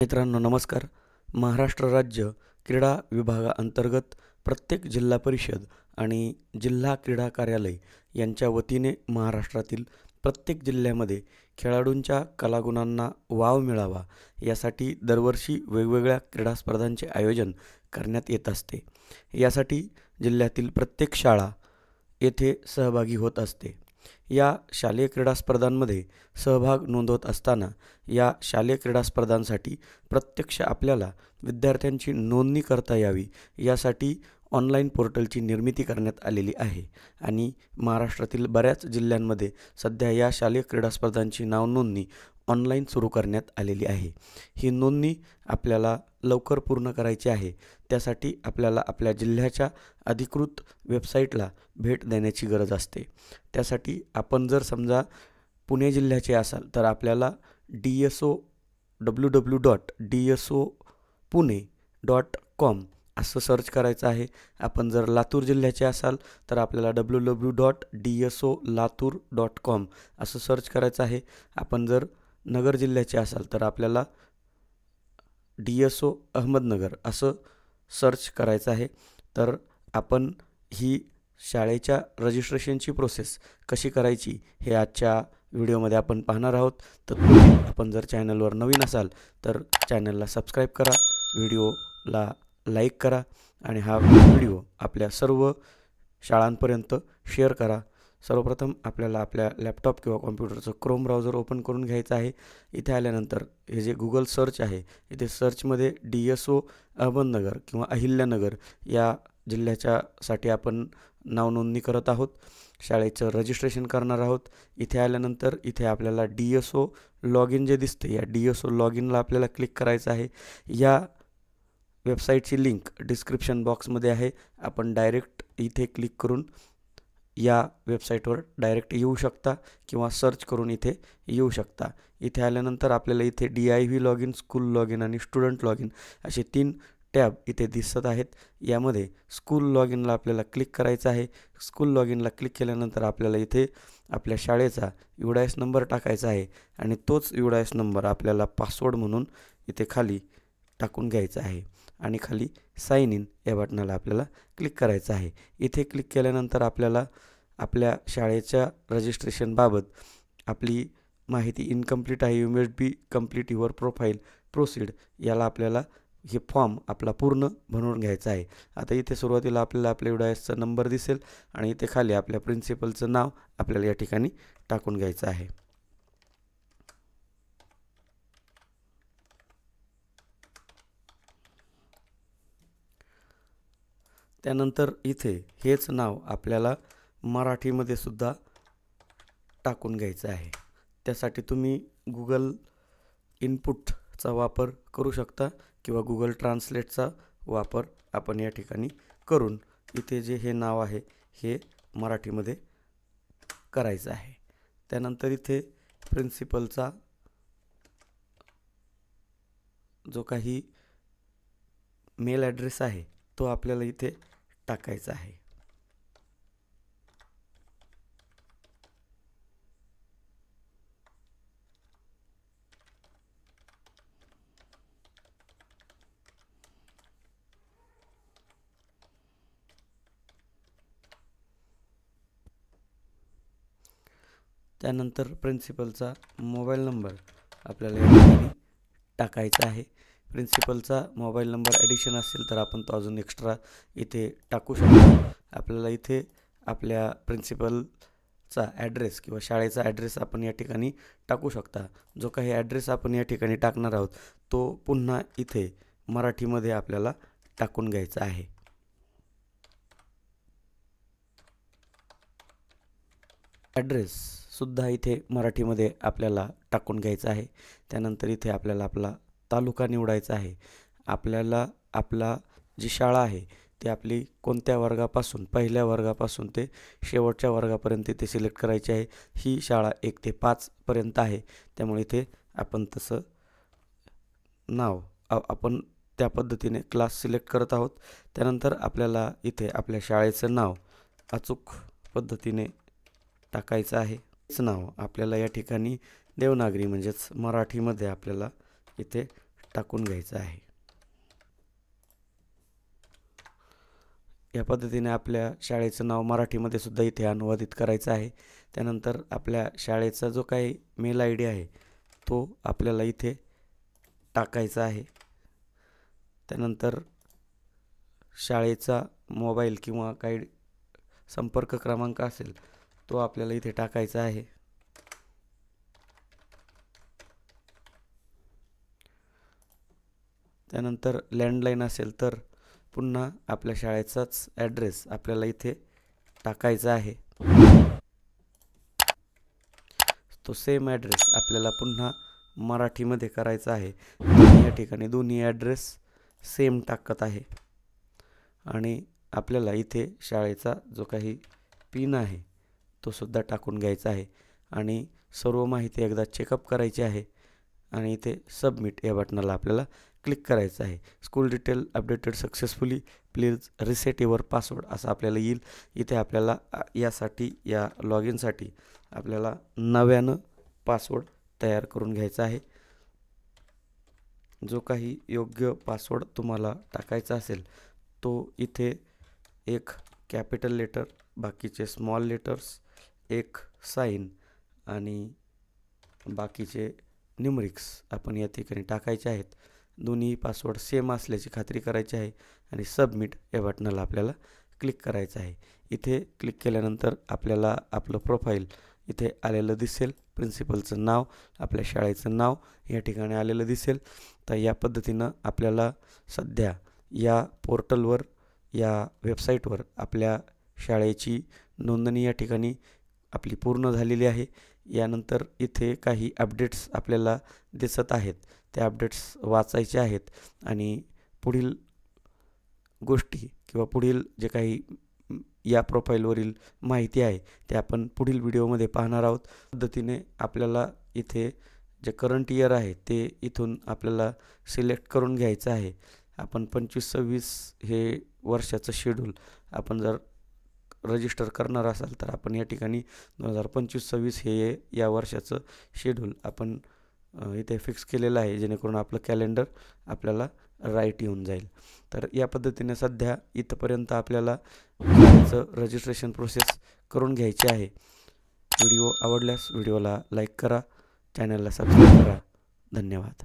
मित्रांनो नमस्कार. महाराष्ट्र राज्य क्रीडा विभागाअंतर्गत प्रत्येक जिल्हा परिषद आणि जिल्हा क्रीडा कार्यालय यांच्या वतीने महाराष्ट्रातील प्रत्येक जिल्ह्यामध्ये खेळाडूंच्या कलागुणांना वाव मिळावा यासाठी दरवर्षी वेगवेगळ्या क्रीडा स्पर्धांचे आयोजन करण्यात येत असते. यासाठी जिल्ह्यातील प्रत्येक शाळा येथे सहभागी होत असते. या शालेय क्रीडा स्पर्धांमध्ये सहभाग नोंदवत असताना या शालेय क्रीडा स्पर्धांसाठी प्रत्यक्ष आपल्याला विद्यार्थ्यांची नोंदणी करता यावी यासाठी ऑनलाईन पोर्टलची निर्मिती करण्यात आलेली आहे आणि महाराष्ट्रातील बऱ्याच जिल्ह्यांमध्ये सध्या या शालेय क्रीडा स्पर्धांची नावनोंदणी ऑनलाईन सुरू करण्यात आलेली आहे. ही नोंदणी आपल्याला लवकर पूर्ण करायची आहे. त्यासाठी आपल्याला आपल्या जिल्ह्याच्या अधिकृत वेबसाईटला भेट देण्याची गरज असते. त्यासाठी आपण जर समजा पुणे जिल्ह्याचे असाल तर आपल्याला www.dsopune.com असं सर्च करायचं आहे. आपण जर लातूर जिल्ह्याचे असाल तर आपल्याला www.dsolatur.com असं सर्च करायचं आहे. आपण जर नगर जिल्ह्याचे असाल तर आपल्याला DSO अहमदनगर असं सर्च करायचं आहे. तर आपण ही शाळेच्या रजिस्ट्रेशनची प्रोसेस कशी करायची हे आजच्या व्हिडिओमध्ये आपण पाहणार आहोत. तर आपण जर चॅनलवर नवीन असाल तर चॅनलला सबस्क्राईब करा, व्हिडिओला लाईक करा आणि हा व्हिडिओ आपल्या सर्व शाळांपर्यंत शेअर करा. सर्वप्रथम आपल्याला आपल्या लॅपटॉप किंवा कॉम्प्युटरचं क्रोम ब्राउझर ओपन करून घ्यायचं आहे. इथे आल्यानंतर हे जे गुगल सर्च आहे इथे सर्चमध्ये DSO अहमदनगर किंवा अहिल्यानगर या जिल्ह्याच्यासाठी आपण नावनोंदणी करत आहोत. शाळेचं रजिस्ट्रेशन करणार आहोत. इथे आल्यानंतर इथे आपल्याला DSO लॉग इन जे दिसते या DSO लॉग इनला आपल्याला क्लिक करायचं आहे. या वेबसाईटची लिंक डिस्क्रिप्शन बॉक्समध्ये आहे. आपण डायरेक्ट इथे क्लिक करून या वेबसाईटवर डायरेक्ट येऊ शकता किंवा सर्च करून इथे येऊ शकता. इथे आल्यानंतर आपल्याला इथे DIV log in, school log in आणि स्टुडंट लॉग इन असे 3 टॅब इथे दिसत आहेत. यामध्ये स्कूल लॉग इनला आपल्याला क्लिक करायचं आहे. स्कूल लॉग इनला क्लिक केल्यानंतर आपल्याला इथे आपल्या शाळेचा UDIS नंबर टाकायचा आहे आणि तोच UDIS नंबर आपल्याला पासवर्ड म्हणून इथे खाली टाकून घ्यायचा आहे आणि खाली साइन इन या बटनाला आपल्याला क्लिक करायचं आहे. इथे क्लिक केल्यानंतर आपल्याला आपल्या शाळेच्या रजिस्ट्रेशनबाबत आपली माहिती इनकम्प्लीट आहे, you must be complete your profile, proceed याला आपल्याला हे फॉर्म आपला पूर्ण भरून घ्यायचा आहे. आता इथे सुरुवातीला आपल्याला आपल्या UDISचा नंबर दिसेल आणि इथे खाली आपल्या प्रिन्सिपलचं नाव आपल्याला या ठिकाणी टाकून घ्यायचं आहे. त्यानंतर इथे हेच नाव आपल्याला मराठीमध्ये सुद्धा टाकून घ्यायचं आहे. त्यासाठी तुम्ही गुगल इनपुटचा वापर करू शकता किंवा गुगल ट्रान्सलेटचा वापर आपण या ठिकाणी करून इथे जे हे नाव आहे हे मराठीमध्ये करायचं आहे. त्यानंतर इथे प्रिन्सिपलचा जो काही मेल ॲड्रेस आहे तो आपल्याला इथे टाकायचा आहे. त्यानंतर प्रिन्सिपलचा मोबाईल नंबर आपल्याला या ठिकाणी टाकायचा आहे. प्रिन्सिपलचा मोबाईल नंबर ॲडिशन असेल तर आपण तो अजून एक्स्ट्रा इथे टाकू शकतो. आपल्याला इथे आपल्या प्रिन्सिपलचा ॲड्रेस किंवा शाळेचा ॲड्रेस आपण या ठिकाणी टाकू शकता. जो काही ॲड्रेस आपण या ठिकाणी टाकणार आहोत तो पुन्हा इथे मराठीमध्ये आपल्याला टाकून घ्यायचा आहे. ॲड्रेससुद्धा इथे मराठीमध्ये आपल्याला टाकून घ्यायचा आहे. त्यानंतर इथे आपल्याला आपला तालुका निवडायचा आहे. आपल्याला आपला जी शाळा आहे ती आपली कोणत्या वर्गापासून, पहिल्या वर्गापासून ते शेवटच्या वर्गापर्यंत इथे सिलेक्ट करायची आहे. ही शाळा 1 ते 5 पर्यंत आहे. त्यामुळे इथे आपण तसं नाव आपण त्या पद्धतीने क्लास सिलेक्ट करत आहोत. त्यानंतर आपल्याला इथे आपल्या शाळेचं नाव अचूक पद्धतीने टाकायचं आहे. हेच नाव आपल्याला या ठिकाणी देवनागरी म्हणजेच मराठीमध्ये आपल्याला इथे टाकून घ्यायचा आहे। या पद्धतीने आपल्या शाळेचं नाव मराठीमध्ये सुद्धा इथे अनुवादित करायचं आहे। त्यानंतर आपल्या शाळेचा जो काही मेल ID आहे तो आपल्याला इथे टाकायचा आहे। त्यानंतर शाळेचा मोबाईल किंवा काही संपर्क क्रमांक असेल तो आपल्याला इथे टाकायचा आहे। त्यानंतर लँडलाईन असेल तर पुन्हा आपल्या शाळेचाच ॲड्रेस आपल्याला इथे टाकायचा आहे। तो सेम ॲड्रेस आपल्याला पुन्हा मराठीमध्ये करायचा आहे। या ठिकाणी दोन्ही ॲड्रेस सेम टाकत आहे आणि आपल्याला इथे शाळेचा जो काही पिन आहे तो सुद्धा टाकून घ्यायचा आहे आणि सर्व माहिती एकदा चेकअप करायची आहे आणि इथे सबमिट या बटनाला आपल्याला क्लिक करायचं आहे। School detail updated successfully, please reset your password असं आपल्याला येईल। इथे आपल्याला यासाठी या लॉग इनसाठी आपल्याला नव्यानं पासवर्ड तयार करून घ्यायचा आहे। जो काही योग्य पासवर्ड तुम्हाला टाकायचा असेल तो इथे एक कॅपिटल लेटर, बाकीचे स्मॉल लेटर्स, एक साइन आणि बाकीचे न्यूमरिक्स आपण या ठिकाणी टाकायचे आहेत। दोन्ही पासवर्ड सेम असल्याची खात्री करायची आहे आणि सबमिट या बटनाला आपल्याला क्लिक करायचं आहे। इथे क्लिक केल्यानंतर आपल्याला आपलं प्रोफाईल इथे आलेलं दिसेल। प्रिन्सिपलचं नाव, आपल्या शाळेचं नाव या ठिकाणी आलेलं दिसेल। तर या पद्धतीनं आपल्याला सध्या या पोर्टलवर, या वेबसाईटवर आपल्या शाळेची नोंदणी या ठिकाणी आपली पूर्ण झालेली आहे। यानंतर इथे काही अपडेट्स आपल्याला दिसत आहेत, त्या अपडेट्स वाचायचे आहेत आणि पुढील गोष्टी किंवा पुढील जे काही या प्रोफाईलवरील माहिती आहे ते आपण पुढील व्हिडिओमध्ये पाहणार आहोत। पद्धतीने आपल्याला इथे जे करंट इयर आहे ते इथून आपल्याला सिलेक्ट करून घ्यायचं आहे। आपण 25-26 हे वर्षाचं शेड्यूल आपण जर रजिस्टर करणार असाल तर आपण या ठिकाणी 2025-26 हे या वर्षाचं शेड्यूल आपण इथे फिक्स केलेलं आहे, जेणेकरून आपलं कॅलेंडर आपल्याला राईट येऊन जाईल। तर या पद्धतीने सध्या इथपर्यंत आपल्याला शाळेचं रजिस्ट्रेशन प्रोसेस करून घ्यायची आहे। व्हिडिओ आवडल्यास व्हिडिओला लाईक करा, चॅनलला सबस्क्राईब करा। धन्यवाद।